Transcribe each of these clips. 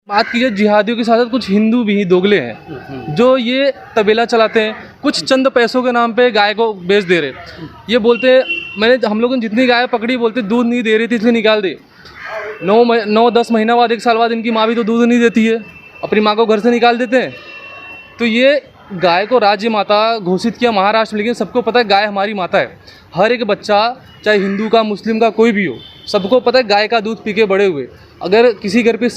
बात कीजिए जिहादियों के साथ साथ कुछ हिंदू भी दोगले हैं जो ये तबेला चलाते हैं, कुछ चंद पैसों के नाम पे गाय को बेच दे रहे। ये बोलते हम लोगों ने जितनी गाय पकड़ी बोलते दूध नहीं दे रही थी इसलिए निकाल दे। 9-10 महीना बाद 1 साल बाद इनकी माँ भी तो दूध नहीं देती है, अपनी माँ को घर से निकाल देते हैं। तो ये गाय को राज्य माता घोषित किया महाराष्ट्र में, लेकिन सबको पता है गाय हमारी माता है। हर एक बच्चा चाहे हिंदू का मुस्लिम का कोई भी हो, सबको पता है गाय का दूध पी के बड़े हुए। अगर किसी घर पे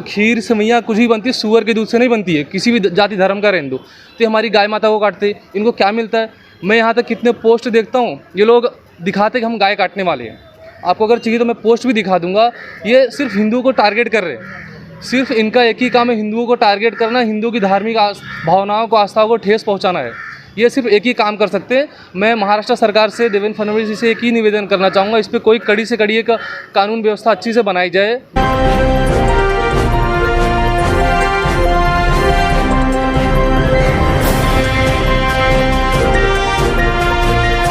खीर सेवैयाँ कुछ भी बनती है सूअर के दूध से नहीं बनती है, किसी भी जाति धर्म का रहने दो। तो हमारी गाय माता को काटते, इनको क्या मिलता है? मैं यहाँ तक कितने पोस्ट देखता हूँ ये लोग दिखाते कि हम गाय काटने वाले हैं। आपको अगर चाहिए तो मैं पोस्ट भी दिखा दूंगा। ये सिर्फ हिंदुओं को टारगेट कर रहे हैं, सिर्फ इनका एक ही काम है हिंदुओं को टारगेट करना, हिंदुओं की धार्मिक भावनाओं को आस्थाओं को ठेस पहुंचाना है। ये सिर्फ एक ही काम कर सकते हैं। मैं महाराष्ट्र सरकार से देवेंद्र फडणवीस जी से एक ही निवेदन करना चाहूँगा, इस पर कोई कड़ी से कड़ी एक कानून व्यवस्था अच्छी से बनाई जाए।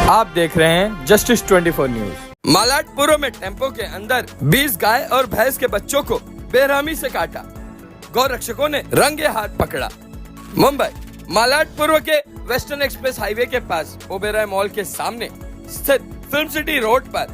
आप देख रहे हैं जस्टिस 24 न्यूज। मालाडपुरम में टेम्पो के अंदर 20 गाय और भैंस के बच्चों को बेरहमी से काटा, गौरक्षकों ने रंगे हाथ पकड़ा। मुंबई मालाडपुरम के वेस्टर्न एक्सप्रेस हाईवे के पास ओबेरॉय मॉल के सामने स्थित फिल्म सिटी रोड पर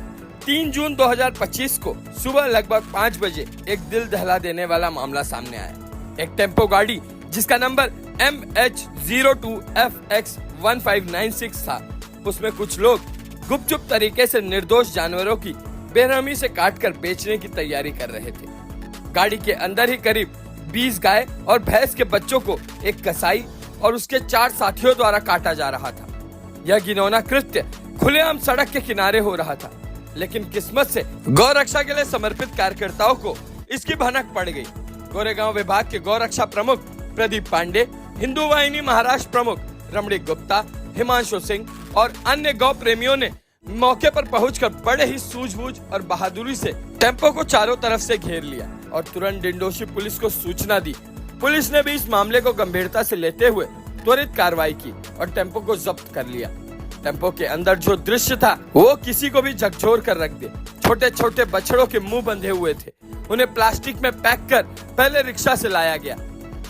3 जून 2025 को सुबह लगभग 5 बजे एक दिल दहला देने वाला मामला सामने आया। एक टेम्पो गाड़ी जिसका नंबर MH02FX1596 था, उसमें कुछ लोग गुपचुप तरीके से निर्दोष जानवरों की बेरहमी से काटकर बेचने की तैयारी कर रहे थे। गाड़ी के अंदर ही करीब 20 गाय और भैंस के बच्चों को एक कसाई और उसके 4 साथियों द्वारा काटा जा रहा था। यह घिनौना कृत्य खुलेआम सड़क के किनारे हो रहा था, लेकिन किस्मत से गौरक्षा के लिए समर्पित कार्यकर्ताओं को इसकी भनक पड़ गई। गोरेगांव विभाग के गौरक्षा प्रमुख प्रदीप पांडे, हिंदू वाहिनी महाराष्ट्र प्रमुख रमणी गुप्ता, हिमांशु सिंह और अन्य गौ प्रेमियों ने मौके पर पहुंचकर बड़े ही सूझबूझ और बहादुरी से टेम्पो को चारों तरफ से घेर लिया और तुरंत डिंडोशी पुलिस को सूचना दी। पुलिस ने भी इस मामले को गंभीरता से लेते हुए त्वरित कार्रवाई की और टेम्पो को जब्त कर लिया। टेम्पो के अंदर जो दृश्य था वो किसी को भी झकझोर कर रख दे। छोटे छोटे बछड़ों के मुंह बंधे हुए थे, उन्हें प्लास्टिक में पैक कर पहले रिक्शा से लाया गया,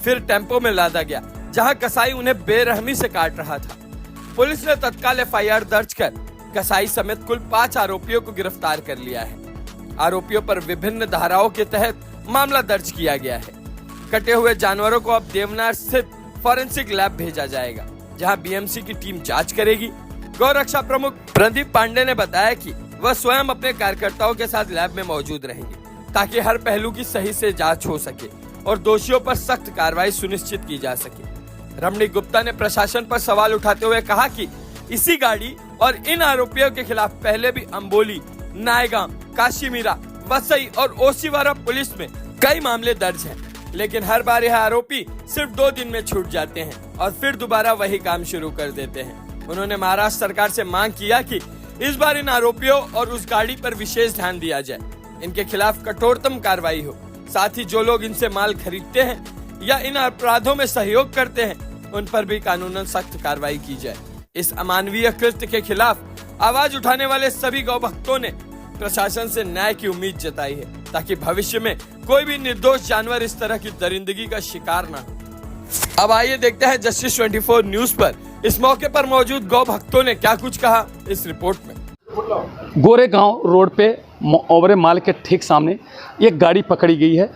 फिर टेम्पो में लादा गया जहाँ कसाई उन्हें बेरहमी से काट रहा था। पुलिस ने तत्काल FIR दर्ज कर कसाई समेत कुल 5 आरोपियों को गिरफ्तार कर लिया है। आरोपियों पर विभिन्न धाराओं के तहत मामला दर्ज किया गया है। कटे हुए जानवरों को अब देवनार स्थित फॉरेंसिक लैब भेजा जाएगा, जहां BMC की टीम जांच करेगी। गौरक्षा प्रमुख प्रदीप पांडे ने बताया कि वह स्वयं अपने कार्यकर्ताओं के साथ लैब में मौजूद रहेंगे ताकि हर पहलू की सही से जांच हो सके और दोषियों पर सख्त कार्रवाई सुनिश्चित की जा सके। रमणी गुप्ता ने प्रशासन पर सवाल उठाते हुए कहा कि इसी गाड़ी और इन आरोपियों के खिलाफ पहले भी अंबोली, नायगांव, काशीमीरा, वसई और ओसीवारा पुलिस में कई मामले दर्ज हैं, लेकिन हर बार यह आरोपी सिर्फ 2 दिन में छूट जाते हैं और फिर दोबारा वही काम शुरू कर देते हैं। उन्होंने महाराष्ट्र सरकार से मांग किया कि इस बार इन आरोपियों और उस गाड़ी पर विशेष ध्यान दिया जाए, इनके खिलाफ कठोरतम कार्रवाई हो। साथ ही जो लोग इनसे माल खरीदते हैं या इन अपराधों में सहयोग करते हैं, उन पर भी कानूनन सख्त कार्रवाई की जाए। इस अमानवीय कृत्य के खिलाफ आवाज उठाने वाले सभी गौ भक्तों ने प्रशासन से न्याय की उम्मीद जताई है, ताकि भविष्य में कोई भी निर्दोष जानवर इस तरह की दरिंदगी का शिकार न हो। अब आइए देखते हैं जस्टिस 24 न्यूज पर इस मौके पर मौजूद गौ भक्तों ने क्या कुछ कहा इस रिपोर्ट में। गोरेगांव रोड पे ओबरे माल के ठीक सामने एक गाड़ी पकड़ी गई है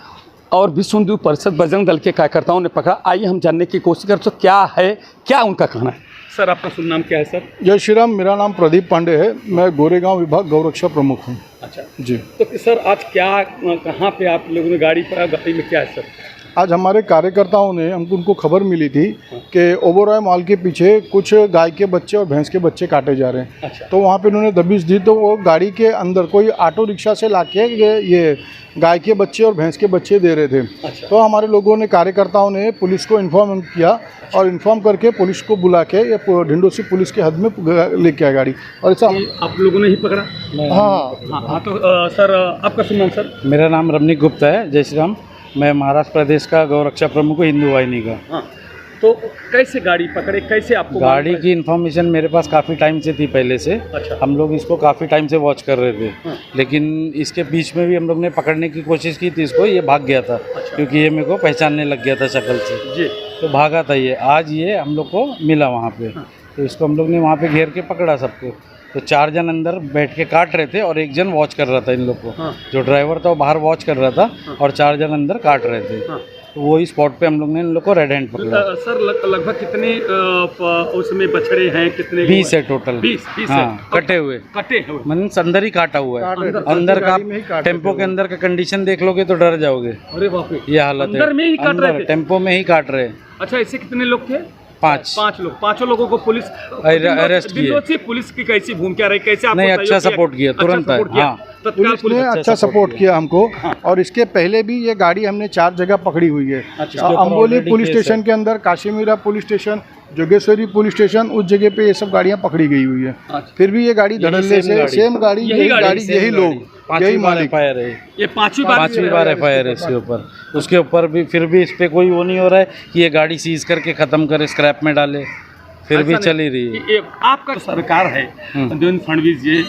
और विश्व हिंदू परिषद बजरंग दल के कार्यकर्ताओं ने पकड़ा। आइए हम जानने की कोशिश करें तो क्या उनका कहना है। सर आपका शुभ नाम क्या है? सर जय श्री राम, मेरा नाम प्रदीप पांडे है, मैं गोरेगांव विभाग गौरक्षा प्रमुख हूँ। अच्छा जी। तो सर आज कहाँ पे आप लोगों ने गाड़ी में क्या है सर? आज हमारे कार्यकर्ताओं ने उनको खबर मिली थी कि ओबेरॉय मॉल के पीछे कुछ गाय के बच्चे और भैंस के बच्चे काटे जा रहे हैं। अच्छा। तो वहाँ पे उन्होंने दबिश दी, तो वो गाड़ी के अंदर कोई ऑटो रिक्शा से लाके ये गाय के बच्चे और भैंस के बच्चे दे रहे थे। अच्छा। तो हमारे लोगों ने कार्यकर्ताओं ने पुलिस को इन्फॉर्म किया और इन्फॉर्म करके पुलिस को बुला के ये ढिंडोसी पुलिस के हद में लेके आए गाड़ी। और ऐसा आप लोगों ने ही पकड़ा? हाँ। तो सर आपका शुभ नाम? सर मेरा नाम रमणी गुप्ता है। जय श्री राम, मैं महाराष्ट्र प्रदेश का गौरक्षा प्रमुख हूँ हिंदू वाहिनी का। हाँ। तो कैसे गाड़ी पकड़े, कैसे आपको गाड़ी की इन्फॉर्मेशन मेरे पास काफ़ी टाइम से थी पहले से। अच्छा। हम लोग इसको काफ़ी टाइम से वॉच कर रहे थे, लेकिन इसके बीच में भी हम लोग ने पकड़ने की कोशिश की थी इसको, ये भाग गया था। क्योंकि ये मेरे को पहचानने लग गया था शक्ल से जी। तो भागा था ये। आज ये हम लोग को मिला वहाँ पे, तो इसको हम लोग ने वहाँ पे घेर के पकड़ा सबको। तो 4 जन अंदर बैठ के काट रहे थे और 1 जन वॉच कर रहा था इन लोग को। जो ड्राइवर था वो बाहर वॉच कर रहा था और 4 जन अंदर काट रहे थे। तो वही स्पॉट पे हम लोग ने इन लोग को रेड हैंड पकड़ा। सर लगभग कितने उसमें बछड़े हैं, कितने 20 है टोटल। 20 हाँ, कटे हुए मतलब अंदर ही काटा हुआ है। अंदर का टेम्पो के अंदर का कंडीशन देख लोगे तो डर जाओगे। अरे बाप रे, ये हालत है। अंदर में ही काट रहे थे? टेम्पो में ही काट रहे। अच्छा, ऐसे कितने लोग थे? 5 लोग। 5 लोगों को पुलिस अरेस्ट किए। दिल्ली से पुलिस की कैसी भूमिका रही, कैसे आपको नहीं, सहयोग अच्छा सपोर्ट किया तुरंत। हाँ, तत्काल पुलिस ने अच्छा सपोर्ट किया हमको। और इसके पहले भी ये गाड़ी हमने 4 जगह पकड़ी हुई है। अम्बोली पुलिस स्टेशन के अंदर, Kashimira police station, Jogeshwari police station, उस जगह पे ये सब गाड़ियाँ पकड़ी गई हुई है। फिर भी ये गाड़ी धड़ल्ले से सेम गाड़ी, यही लोग, यही मालिक। ये पांचवी बार FIR है इसके ऊपर। उसके ऊपर भी फिर भी इस पे कोई वो नहीं हो रहा है कि ये गाड़ी सीज करके ख़त्म करे, स्क्रैप में डाले, फिर भी चल ही रही है। ये आपका सरकार है देवेंद्र फडणवीस जी,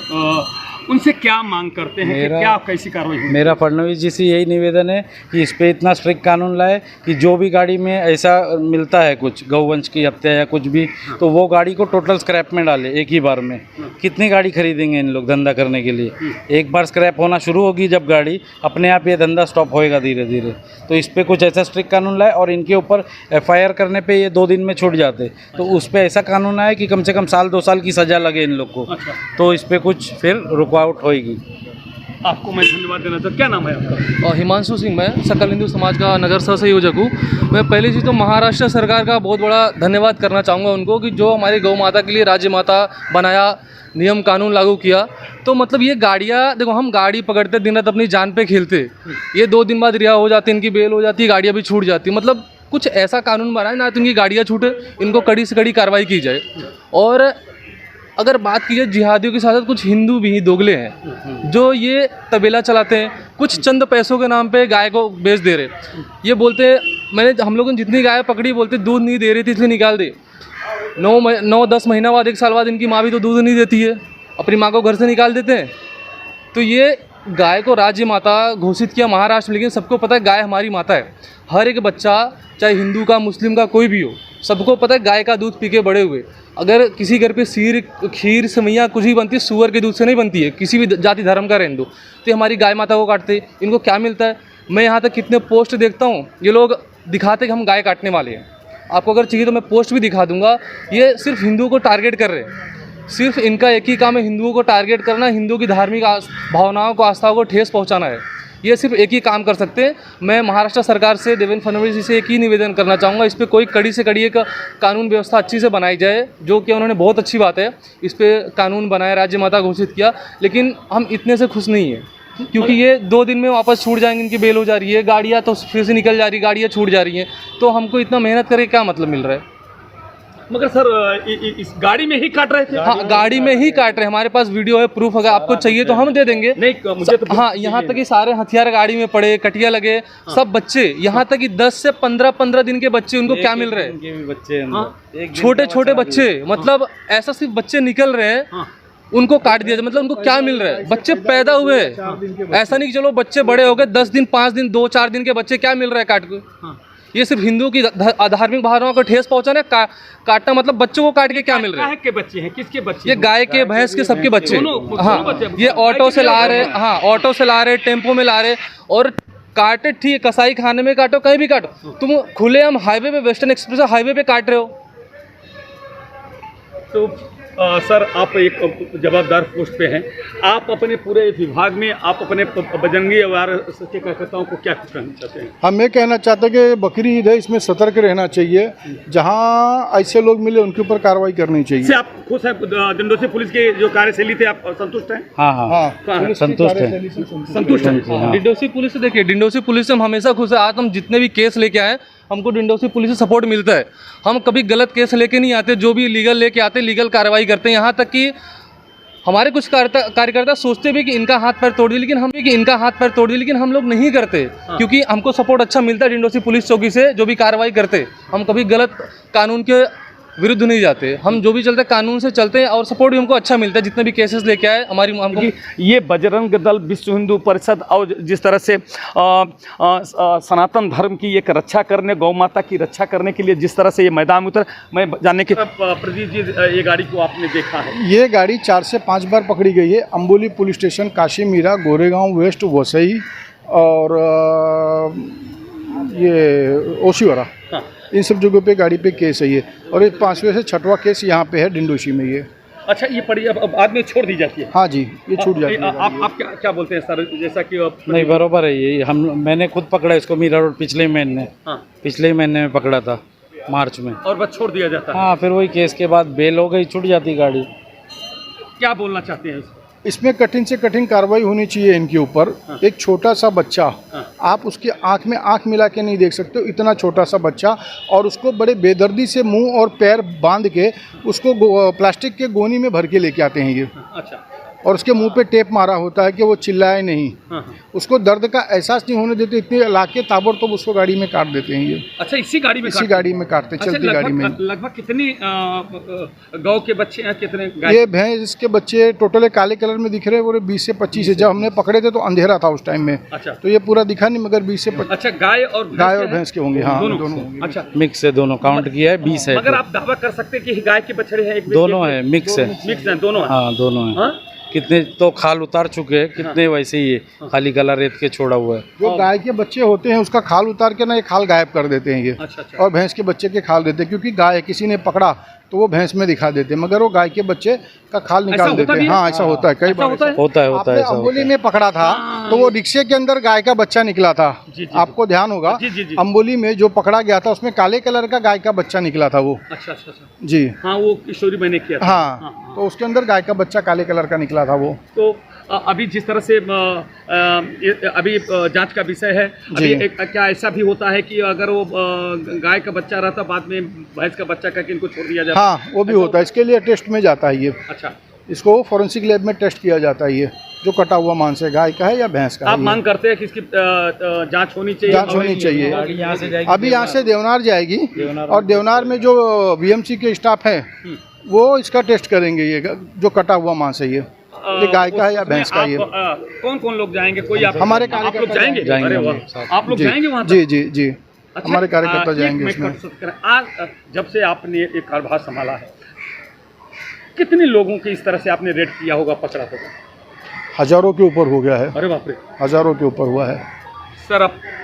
उनसे क्या मांग करते हैं कि क्या कैसी कार्रवाई होगी? मेरा फडणवीस जी से यही निवेदन है कि इस पे इतना स्ट्रिक्ट कानून लाए कि जो भी गाड़ी में ऐसा मिलता है कुछ गौवंश की हत्या या कुछ भी, तो वो गाड़ी को टोटल स्क्रैप में डाले एक ही बार में। कितनी गाड़ी खरीदेंगे इन लोग धंधा करने के लिए? एक बार स्क्रैप होना शुरू होगी जब गाड़ी, अपने आप ये धंधा स्टॉप होएगा धीरे धीरे। तो इस पर कुछ ऐसा स्ट्रिक्ट कानून लाए और इनके ऊपर FIR करने पे ये 2 दिन में छूट जाते। तो उस पर ऐसा कानून आए कि कम से कम 1-2 साल की सज़ा लगे इन लोग को। तो इस पर कुछ फिर रुकावट होएगी। आपको मैं धन्यवाद देना चाहता हूँ। क्या नाम है आपका? और हिमांशु सिंह, मैं सकल हिंदू समाज का नगर सह संयोजक हूँ। मैं पहली चीज़ तो महाराष्ट्र सरकार का बहुत बड़ा धन्यवाद करना चाहूँगा उनको कि जो हमारी गौ माता के लिए राज्य माता बनाया, नियम कानून लागू किया। तो मतलब ये गाड़ियाँ देखो, हम गाड़ी पकड़ते दिन रात अपनी जान पे खेलते, ये 2 दिन बाद रिहा हो जाती, इनकी बेल हो जाती, गाड़ियाँ भी छूट जाती। मतलब कुछ ऐसा कानून बनाए ना तो इनकी गाड़ियाँ छूटे, इनको कड़ी से कड़ी कार्रवाई की जाए। और अगर बात की जाए जिहादियों के साथ साथ कुछ हिंदू भी दोगले हैं जो ये तबेला चलाते हैं, कुछ चंद पैसों के नाम पे गाय को बेच दे रहे। ये बोलते, हम लोगों ने जितनी गाय पकड़ी बोलते दूध नहीं दे रही थी इसलिए निकाल दे। 9-10 महीना बाद, 1 साल बाद इनकी माँ भी तो दूध नहीं देती है, अपनी माँ को घर से निकाल देते हैं। तो ये गाय को राज्य माता घोषित किया महाराष्ट्र, लेकिन सबको पता है गाय हमारी माता है। हर एक बच्चा, चाहे हिंदू का, मुस्लिम का, कोई भी हो, सबको पता है गाय का दूध पी के बड़े हुए। अगर किसी घर पे खीर सेवैयाँ कुछ भी बनती है, सूअर के दूध से नहीं बनती है, किसी भी जाति धर्म का रहने दो। तो हमारी गाय माता को काटते, इनको क्या मिलता है? मैं यहाँ तक कितने पोस्ट देखता हूँ, ये लोग दिखाते कि हम गाय काटने वाले हैं। आपको अगर चाहिए तो मैं पोस्ट भी दिखा दूंगा। ये सिर्फ हिंदुओं को टारगेट कर रहे हैं, सिर्फ इनका एक ही काम है, हिंदुओं को टारगेट करना, हिंदुओं की धार्मिक भावनाओं को, आस्थाओं को ठेस पहुंचाना है। ये सिर्फ एक ही काम कर सकते हैं। मैं महाराष्ट्र सरकार से, देवेंद्र फडणवीस जी से एक ही निवेदन करना चाहूँगा, इस पर कोई कड़ी से कड़ी एक कानून व्यवस्था अच्छी से बनाई जाए, जो कि उन्होंने बहुत अच्छी बात है, इस पर कानून बनाया, राज्य माता घोषित किया। लेकिन हम इतने से खुश नहीं हैं, क्योंकि ये 2 दिन में वापस छूट जाएंगे, इनकी बेल हो जा रही है, गाड़ियाँ तो फिर से निकल जा रही, गाड़ियाँ छूट जा रही हैं। तो हमको इतना मेहनत करके क्या मतलब मिल रहा है? मगर सर इस गाड़ी में ही काट रहे थे? हाँ, गाड़ी में ही काट रहे हैं। हमारे पास वीडियो है, प्रूफ, अगर आपको चाहिए तो हम दे देंगे। नहीं, मुझे तो हाँ, यहाँ तक कि सारे हथियार गाड़ी में पड़े, कटिया लगे, सब बच्चे, यहाँ तक कि 10 से 15 दिन के बच्चे, उनको क्या मिल रहे हैं? छोटे छोटे बच्चे, मतलब ऐसा सिर्फ बच्चे निकल रहे हैं, उनको काट दिया जाए। मतलब उनको क्या मिल रहा है? बच्चे पैदा हुए, ऐसा नहीं कि चलो बच्चे बड़े हो गए, 10 दिन, 5 दिन, 2-4 दिन के बच्चे, क्या मिल रहा है काट को? ये सिर्फ हिंदुओं की धार्मिक भावनाओं को ठेस पहुंचाना, काटना, मतलब बच्चों को काट के क्या मिल रहा है? के बच्चे हैं, किसके बच्चे? ये गाय के, भैंस के, सबके बच्चे। हाँ, ये ऑटो से ला रहे, हाँ ऑटो से ला रहे, टेम्पो में ला रहे, और काटे, ठीक, कसाई खाने में काटो, कहीं भी काटो, तुम खुले हम हाईवे पे, वेस्टर्न एक्सप्रेस हाईवे पे काट रहे हो। तो सर, आप एक जवाबदार पोस्ट पे हैं, आप अपने पूरे विभाग में, आप अपने बजरंगी व्यवहार के कार्यकर्ताओं को क्या कहना चाहते हैं? हम ये कहना चाहते हैं कि बकरी ईद है, इसमें सतर्क रहना चाहिए। जहाँ ऐसे लोग मिले उनके ऊपर कार्रवाई करनी चाहिए। से आप खुश हैं? डिंडोसी पुलिस की जो कार्यशैली थे, आप संतुष्ट हैं? हाँ, संतुष्ट हैं। डिंडोसी पुलिस से देखिए, डिंडोसी पुलिस से हम हमेशा खुश है। आज हम जितने भी केस लेके आए, हमको डिंडोसी पुलिस से सपोर्ट मिलता है। हम कभी गलत केस लेके नहीं आते, जो भी लीगल लेके आते, लीगल कार्रवाई करते हैं। यहाँ तक कि हमारे कुछ कार्यकर्ता सोचते भी कि इनका हाथ पैर तोड़ दिए, लेकिन हम लोग नहीं करते, क्योंकि हमको सपोर्ट अच्छा मिलता है डिंडोसी पुलिस चौकी से। जो भी कार्रवाई करते, हम कभी गलत कानून के विरुद्ध नहीं जाते, हम जो भी चलते कानून से चलते हैं, और सपोर्ट भी हमको अच्छा मिलता है। जितने भी केसेस लेके आए हमको ये बजरंग दल, विश्व हिंदू परिषद और जिस तरह से सनातन धर्म की एक रक्षा करने, गौ माता की रक्षा करने के लिए जिस तरह से ये मैदान में उतर, मैं जानने के प्रदीप जी, ये गाड़ी को आपने देखा है? ये गाड़ी 4 से 5 बार पकड़ी गई है। Amboli police station, Kashimira, Goregaon west, Vasai और ये ओशीवाड़ा, इन सब जगहों पे गाड़ी पे केस है ये। और ये 5वें से 6वां केस यहाँ पे है डिंडोशी में ये। अच्छा, ये पड़ी अब बाद में छोड़ दी जाती है? हाँ जी, ये छूट जाती है। आप क्या बोलते हैं सर? जैसा कि नहीं, बरोबर है ये। मैंने खुद पकड़ा इसको मीरा रोड पिछले ही महीने में पकड़ा था, मार्च में, और बस छोड़ दिया जाता है। हाँ, फिर वही केस के बाद बेल हो गई, छूट जाती गाड़ी। क्या बोलना चाहते हैं? इसमें कठिन से कठिन कार्रवाई होनी चाहिए इनके ऊपर। एक छोटा सा बच्चा, आप उसकी आंख में आंख मिला के नहीं देख सकते हो, इतना छोटा सा बच्चा, और उसको बड़े बेदर्दी से मुंह और पैर बांध के उसको प्लास्टिक के गोनी में भर के लेके आते हैं ये। अच्छा। और उसके मुंह पे टेप मारा होता है कि वो चिल्लाए नहीं। उसको दर्द का एहसास नहीं होने देते, इतने लाके ताबड़तोब उसको गाड़ी में काट देते हैं ये। अच्छा, इसी गाड़ी में काटते चलती गाड़ी में। लगभग कितनी गौ के बच्चे हैं? कितने? ये भैंस के बच्चे टोटल काले कलर में दिख रहे हैं, वो 20 से 25 है। जब हमने पकड़े थे तो अंधेरा था उस टाइम में। अच्छा। तो ये पूरा दिखा नहीं, मगर 20 से 25। अच्छा, गाय और भैंस के होंगे। हाँ, दोनों होंगे। अच्छा, मिक्स है, दोनों काउंट किया है, 20 है। मगर आप दावा कर सकते हैं कि गाय के बछड़े हैं? दोनों है, मिक्स है, दोनों है। हाँ, दोनों है। कितने तो खाल उतार चुके हैं, कितने वैसे ही है, खाली गला रेत के छोड़ा हुआ है। जो गाय के बच्चे होते हैं उसका खाल उतार के ना ये खाल गायब कर देते हैं ये। अच्छा। और भैंस के बच्चे के खाल देते हैं, क्योंकि गाय किसी ने पकड़ा तो वो भैंस में दिखा देते हैं, मगर वो गाय के बच्चे का खाल निकाल देते हैं। हाँ, ऐसा होता है, कई बार होता है। आपने अम्बोली में पकड़ा था तो वो रिक्शे के अंदर गाय का बच्चा निकला था। आपको ध्यान होगा, अम्बोली में जो पकड़ा गया था उसमें काले कलर का गाय का बच्चा निकला था वो। अच्छा। जी हाँ, वो स्टोरी मैंने किया था। हाँ, तो उसके अंदर गाय का बच्चा काले कलर का निकला था वो। तो अभी जिस तरह से अभी जांच का विषय है, अभी क्या ऐसा भी होता है कि अगर वो गाय का बच्चा रहता, बाद में भैंस का बच्चा करके इनको छोड़ दिया जाता? हाँ, वो भी होता है। इसके लिए टेस्ट में जाता है ये। अच्छा। इसको फोरेंसिक लैब में टेस्ट किया जाता है ये, जो कटा हुआ मांस है, गाय का है या भैंस का। आप मांग करते हैं कि इसकी जांच होनी चाहिए? जांच होनी चाहिए। यहाँ से जाएगी, अभी यहाँ से देवनार जाएगी, और देवनार में जो बीएमसी के स्टाफ है वो इसका टेस्ट करेंगे, ये जो कटा हुआ मांस है ये गाय का है या भैंस का। ये कौन कौन लोग जाएंगे? कोई हमारे आप लोग जाएंगे? आप लोग जाएंगे वहाँ? जी। हमारे कार्यकर्ता जाएंगे उसमें। आज जब से आपने ये कार्यभार संभाला है, कितने लोगों के इस तरह से आपने रेड किया होगा, पकड़ा होगा? हजारों के ऊपर हो गया है। अरे बाप रे, हजारों के ऊपर हुआ है सर।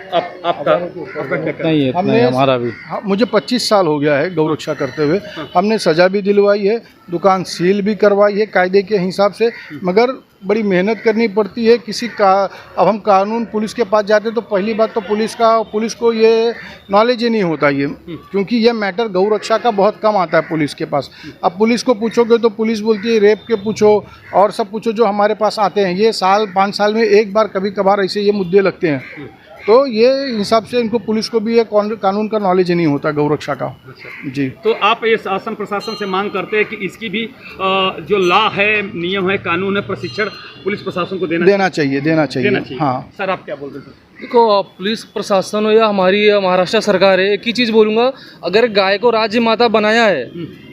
आपका क्या नहीं, हमने हमारा भी मुझे 25 साल हो गया है गौ रक्षा करते हुए। हमने सजा भी दिलवाई है, दुकान सील भी करवाई है कायदे के हिसाब से, मगर बड़ी मेहनत करनी पड़ती है किसी का। अब हम कानून पुलिस के पास जाते तो पहली बात तो पुलिस को ये नॉलेज ही नहीं होता ये, क्योंकि ये मैटर गौ रक्षा का बहुत कम आता है पुलिस के पास। अब पुलिस को पूछोगे तो पुलिस बोलती है रेप के पूछो और सब पूछो जो हमारे पास आते हैं। ये 5 साल में एक बार कभी कभार ऐसे ये मुद्दे लगते हैं, तो ये हिसाब से इनको पुलिस को भी ये कानून का नॉलेज ही नहीं होता गौ रक्षा का। जी। तो आप ये शासन प्रशासन से मांग करते हैं कि इसकी भी जो लॉ है, नियम है, कानून है, प्रशिक्षण पुलिस प्रशासन को देना चाहिए। हाँ सर, आप क्या बोल रहे हैं? देखो, पुलिस प्रशासन हो या हमारी महाराष्ट्र सरकार है, एक ही चीज़ बोलूँगा, अगर गाय को राज्य माता बनाया है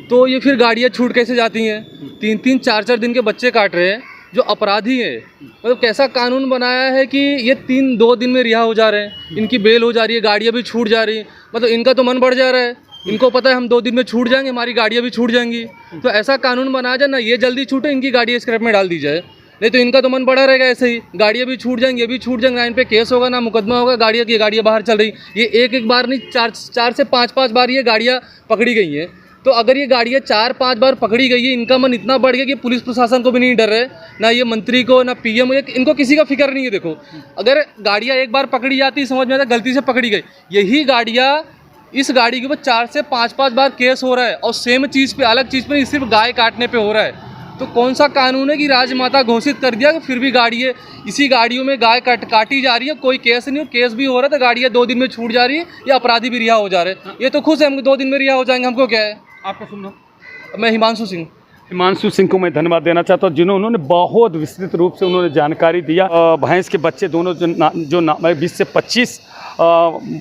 तो ये फिर गाड़ियाँ छूट कैसे जाती हैं? 3-3, 4-4 दिन के बच्चे काट रहे हैं जो अपराधी है। मतलब कैसा कानून बनाया है कि ये 2 दिन में रिहा हो जा रहे हैं, इनकी बेल हो जा रही है, गाड़ियाँ भी छूट जा रही हैं। मतलब इनका तो मन बढ़ जा रहा है, इनको पता है हम 2 दिन में छूट जाएंगे, हमारी गाड़ियाँ भी छूट जाएंगी। तो ऐसा कानून बनाया जाए ना, ये जल्दी छूटे, इनकी गाड़ियाँ स्क्रैप में डाल दी जाए, नहीं तो इनका तो मन बढ़ा रहेगा ऐसे ही। गाड़ियाँ भी छूट जाएंगी, ये भी छूट जाएंगे, ना इन पे केस होगा ना मुकदमा होगा। गाड़ियाँ बाहर चल रही, ये एक बार नहीं 4 से 5 बार ये गाड़ियाँ पकड़ी गई हैं। तो अगर ये गाड़ियाँ 4-5 बार पकड़ी गई है, इनका मन इतना बढ़ गया कि पुलिस प्रशासन को भी नहीं डर रहे, ना ये मंत्री को, ना पीएम, इनको किसी का फिक्र नहीं है। देखो, अगर गाड़ियाँ एक बार पकड़ी जाती, समझ में आता गलती से पकड़ी गई, यही गाड़ियाँ, इस गाड़ी के ऊपर 4 से 5 बार केस हो रहा है, और सेम चीज़ पे, अलग चीज़ पे नहीं, सिर्फ गाय काटने पे हो रहा है। तो कौन सा कानून है कि राजमाता घोषित कर दिया कि फिर भी गाड़ियाँ, इसी गाड़ियों में गाय काटी जा रही है, कोई केस नहीं हो, केस भी हो रहा है तो गाड़ियाँ 2 दिन में छूट जा रही है, या अपराधी भी रिहा हो जा रहे हैं। ये तो खुश है, हम 2 दिन में रिहा हो जाएंगे, हमको क्या है। आपका सुनना? मैं हिमांशु सिंह। हिमांशु सिंह को मैं धन्यवाद देना चाहता हूँ उन्होंने बहुत विस्तृत रूप से उन्होंने जानकारी दिया। भैंस के बच्चे दोनों जो 20 से 25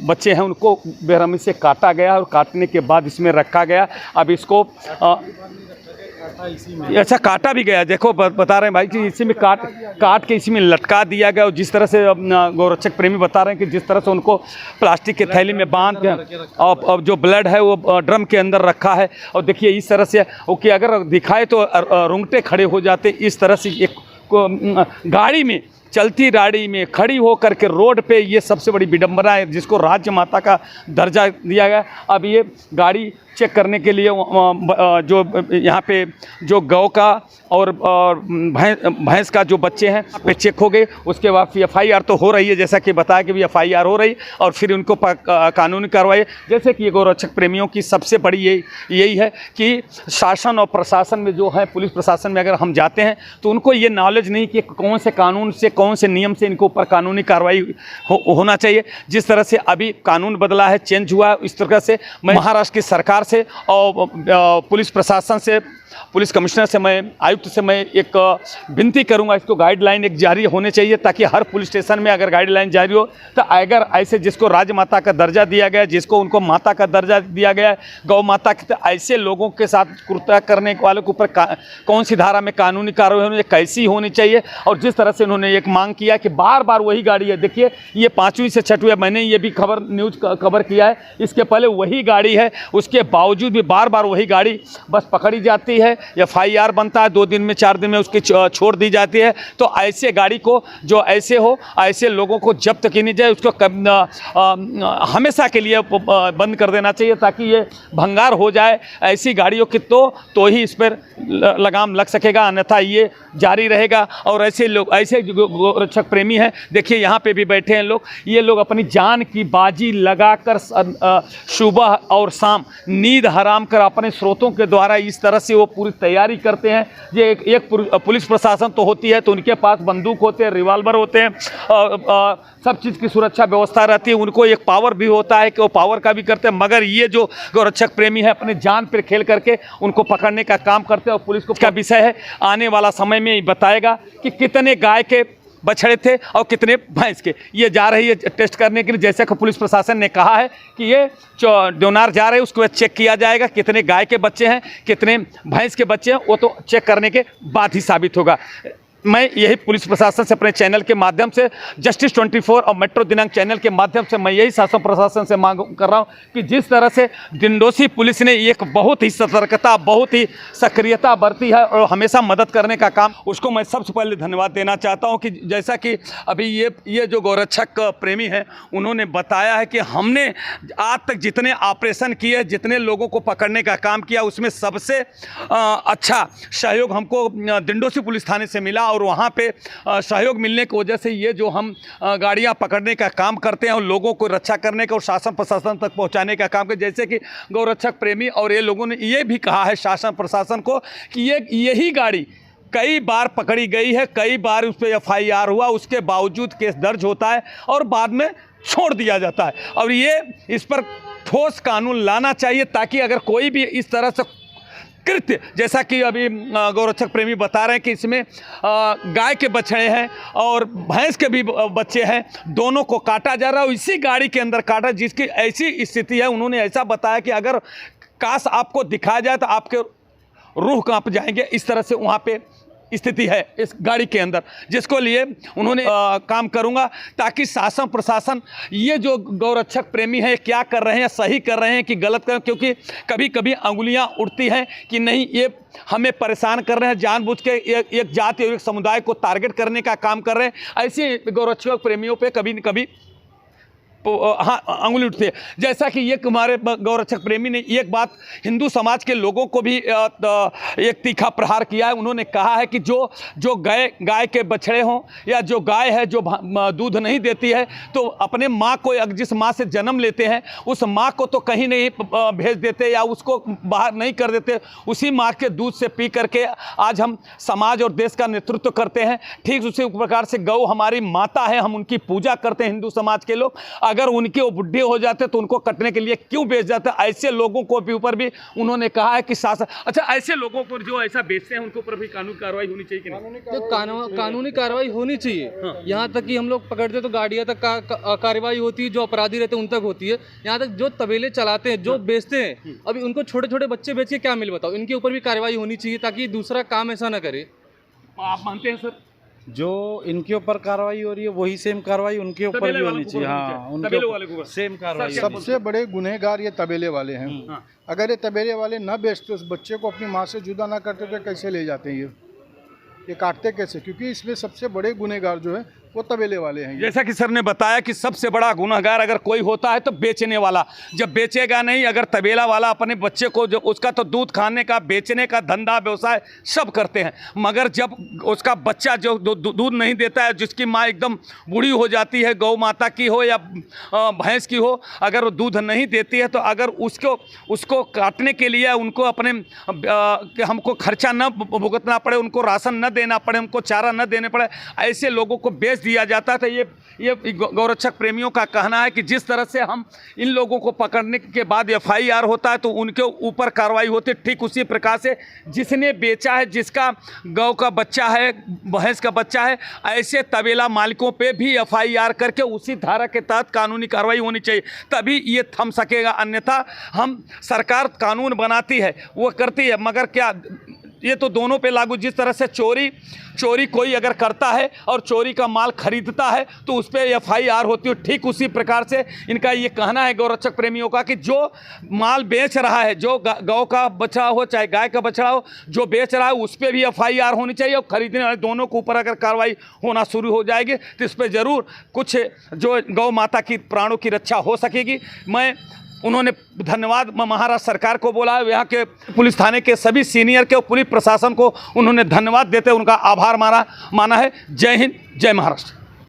बच्चे हैं उनको बेरहमी से काटा गया और काटने के बाद इसमें रखा गया। अब इसको अच्छा काटा भी गया, देखो बता रहे हैं भाई कि इसी में काट के इसी में लटका दिया गया। और जिस तरह से गौरक्षक प्रेमी बता रहे हैं कि जिस तरह से उनको प्लास्टिक के थैली में बांध के और जो ब्लड है वो ड्रम के अंदर रखा है। और देखिए इस तरह से ओके अगर दिखाए तो रोंगटे खड़े हो जाते। इस तरह से एक गाड़ी में चलती गाड़ी में खड़ी होकर के रोड पे ये सबसे बड़ी विडंबना है जिसको राज्य माता का दर्जा दिया गया। अब ये गाड़ी चेक करने के लिए जो यहाँ पे जो गौ का और भैंस का जो बच्चे हैं पे चेक हो गए। उसके बाद FIR तो हो रही है, जैसा कि बताया कि भी FIR हो रही और फिर उनको कानूनी कार्रवाई। जैसे कि ये गौरक्षक प्रेमियों की सबसे बड़ी यही है कि शासन और प्रशासन में जो है पुलिस प्रशासन में अगर हम जाते हैं तो उनको ये नॉलेज नहीं कि कौन से कानून से कौन से नियम से इनको ऊपर कानूनी कार्रवाई होना चाहिए। जिस तरह से अभी कानून बदला है, चेंज हुआ है, इस तरह से मैं महाराष्ट्र की सरकार से और पुलिस प्रशासन से, पुलिस कमिश्नर से, मैं आयुक्त से मैं एक विनती करूंगा, इसको गाइडलाइन एक जारी होने चाहिए ताकि हर पुलिस स्टेशन में अगर गाइडलाइन जारी हो तो अगर ऐसे जिसको राजमाता का दर्जा दिया गया, जिसको उनको माता का दर्जा दिया गया है, गौ माता के, तो ऐसे लोगों के साथ कृत्य करने वालों के ऊपर कौन सी धारा में कानूनी कार्रवाई होनी, कैसी होनी चाहिए। और जिस तरह से उन्होंने एक मांग किया कि बार बार वही गाड़ी है, देखिए ये 5वीं से 6वीं, मैंने ये भी न्यूज़ कवर किया है, इसके पहले वही गाड़ी है, उसके बावजूद भी बार बार वही गाड़ी बस पकड़ी जाती है, FIR बनता है, 2 दिन में 4 दिन में उसकी छोड़ दी जाती है। तो ऐसे गाड़ी को जो ऐसे हो, ऐसे लोगों को जब्त की नहीं जाए, उसको हमेशा के लिए बंद कर देना चाहिए ताकि ये भंगार हो जाए। ऐसी गाड़ियों की तो ही इस पर लगाम लग सकेगा, अन्यथा ये जारी रहेगा। और ऐसे लोग, ऐसे गौरक्षक प्रेमी हैं, देखिए यहाँ पे भी बैठे हैं लोग, ये लोग अपनी जान की बाजी लगाकर सुबह और शाम नींद हराम कर अपने स्रोतों के द्वारा इस तरह से वो पूरी तैयारी करते हैं। ये एक पुलिस प्रशासन तो होती है तो उनके पास बंदूक होते हैं, रिवॉल्वर होते हैं, सब चीज़ की सुरक्षा व्यवस्था रहती है, उनको एक पावर भी होता है कि वो पावर का भी करते हैं। मगर ये जो गौरक्षक प्रेमी है अपने जान पर खेल करके उनको पकड़ने का काम करते हैं। और पुलिस को का विषय है, आने वाला समय में बताएगा कि कितने गाय के बछड़े थे और कितने भैंस के। ये जा रही है टेस्ट करने के लिए, जैसा कि पुलिस प्रशासन ने कहा है कि ये डोनार जा रहे हैं, उसको चेक किया जाएगा कितने गाय के बच्चे हैं, कितने भैंस के बच्चे हैं, वो तो चेक करने के बाद ही साबित होगा। मैं यही पुलिस प्रशासन से अपने चैनल के माध्यम से, जस्टिस 24 और मेट्रो दिनांक चैनल के माध्यम से मैं यही शासन प्रशासन से मांग कर रहा हूं कि जिस तरह से दिंडोसी पुलिस ने एक बहुत ही सतर्कता, बहुत ही सक्रियता बरती है और हमेशा मदद करने का काम, उसको मैं सबसे पहले धन्यवाद देना चाहता हूं। कि जैसा कि अभी ये जो गौरक्षक प्रेमी हैं उन्होंने बताया है कि हमने आज तक जितने ऑपरेशन किए, जितने लोगों को पकड़ने का काम किया, उसमें सबसे अच्छा सहयोग हमको दिंडोसी पुलिस थाने से मिला। और वहाँ पे सहयोग मिलने की वजह से ये जो हम गाड़ियाँ पकड़ने का काम करते हैं और लोगों को रक्षा करने का और शासन प्रशासन तक पहुँचाने का काम करते, जैसे कि गौरक्षक प्रेमी और ये लोगों ने ये भी कहा है शासन प्रशासन को कि यही गाड़ी कई बार पकड़ी गई है, कई बार उस पर FIR हुआ, उसके बावजूद केस दर्ज होता है और बाद में छोड़ दिया जाता है। और ये इस पर ठोस कानून लाना चाहिए ताकि अगर कोई भी इस तरह से कृत्य, जैसा कि अभी गौरक्षक प्रेमी बता रहे हैं कि इसमें गाय के बछड़े हैं और भैंस के भी बच्चे हैं, दोनों को काटा जा रहा है, इसी गाड़ी के अंदर काटा, जिसकी ऐसी स्थिति है। उन्होंने ऐसा बताया कि अगर काश आपको दिखाया जाए तो आपके रूह कांप जाएंगे, इस तरह से वहाँ पे स्थिति है इस गाड़ी के अंदर, जिसको लिए उन्होंने काम करूंगा ताकि शासन प्रशासन ये जो गौरक्षक प्रेमी है क्या कर रहे हैं, सही कर रहे हैं कि गलत कर रहे हैं, क्योंकि कभी कभी अंगुलियां उठती हैं कि नहीं ये हमें परेशान कर रहे हैं, जानबूझ के एक जाति और एक समुदाय को टारगेट करने का काम कर रहे हैं। ऐसे गौरक्षक प्रेमियों पे कभी न कभी हाँ अंगुली उठती है। जैसा कि ये हमारे गौरक्षक प्रेमी ने एक बात हिंदू समाज के लोगों को भी एक तीखा प्रहार किया है। उन्होंने कहा है कि जो गाय के बछड़े हों या जो गाय है जो दूध नहीं देती है तो अपने माँ को, जिस माँ से जन्म लेते हैं उस माँ को तो कहीं नहीं भेज देते या उसको बाहर नहीं कर देते, उसी माँ के दूध से पी करके आज हम समाज और देश का नेतृत्व करते हैं। ठीक उसी प्रकार से गौ हमारी माता है, हम उनकी पूजा करते हैं हिंदू समाज के लोग। अगर उनके वो बुढ़े हो जाते तो उनको कटने के लिए क्यों बेच जाते? ऐसे लोगों को भी ऊपर भी उन्होंने कहा है कि शासन, अच्छा ऐसे लोगों पर जो ऐसा बेचते हैं उनके ऊपर भी कानूनी कार्रवाई होनी चाहिए कि नहीं? तो कानूनी कार्रवाई होनी चाहिए। यहाँ तक कि हम लोग पकड़ते तो गाड़ियाँ तक कार्रवाई होती है, जो अपराधी रहते हैं उन तक होती है। यहाँ तक जो तबेले चलाते हैं, जो बेचते हैं, अभी उनको छोटे छोटे बच्चे बेच के क्या मिल बताओ, इनके ऊपर भी कार्रवाई होनी चाहिए ताकि दूसरा काम ऐसा ना करे। आप मानते हैं सर? जो इनके ऊपर कार्रवाई हो रही है वही सेम कार्रवाई उनके ऊपर भी होनी चाहिए। हाँ, उनके ऊपर सेम कार्रवाई। सबसे बड़े गुनहगार ये तबेले वाले हैं। अगर ये तबेले वाले न बेचते, उस बच्चे को अपनी माँ से जुदा ना करते तो कैसे ले जाते हैं? ये काटते कैसे? क्योंकि इसमें सबसे बड़े गुनहगार जो है वो तबेले वाले हैं। जैसा कि सर ने बताया कि सबसे बड़ा गुनहगार अगर कोई होता है तो बेचने वाला। जब बेचेगा नहीं, अगर तबेला वाला अपने बच्चे को, जो उसका तो दूध खाने का, बेचने का धंधा व्यवसाय सब करते हैं, मगर जब उसका बच्चा जो दूध नहीं देता है, जिसकी माँ एकदम बूढ़ी हो जाती है, गौ माता की हो या भैंस की हो, अगर वो दूध नहीं देती है तो अगर उसको काटने के लिए उनको अपने हमको खर्चा न भुगतना पड़े, उनको राशन न देना पड़े, उनको चारा न देने पड़े, ऐसे लोगों को बेच दिया जाता है। तो ये गौरक्षक प्रेमियों का कहना है कि जिस तरह से हम इन लोगों को पकड़ने के बाद FIR होता है तो उनके ऊपर कार्रवाई होती है, ठीक उसी प्रकार से जिसने बेचा है, जिसका गौ का बच्चा है, भैंस का बच्चा है, ऐसे तबेला मालिकों पे भी FIR करके उसी धारा के तहत कानूनी कार्रवाई होनी चाहिए, तभी ये थम सकेगा। अन्यथा हम सरकार कानून बनाती है, वो करती है, मगर क्या ये तो दोनों पे लागू। जिस तरह से चोरी कोई अगर करता है और चोरी का माल खरीदता है तो उस पर FIR होती है, ठीक उसी प्रकार से इनका ये कहना है गौरक्षक प्रेमियों का कि जो माल बेच रहा है, जो गौ का बछड़ा हो चाहे गाय का बछड़ा हो, जो बेच रहा है उस पर भी FIR होनी चाहिए, और खरीदने वाले दोनों के ऊपर अगर कार्रवाई होना शुरू हो जाएगी तो इस पर ज़रूर कुछ जो गौ माता की प्राणों की रक्षा हो सकेगी। उन्होंने धन्यवाद महाराष्ट्र सरकार को बोला है, यहाँ के पुलिस थाने के सभी सीनियर के पुलिस प्रशासन को उन्होंने धन्यवाद देते उनका आभार माना है। जय हिंद, जय महाराष्ट्र।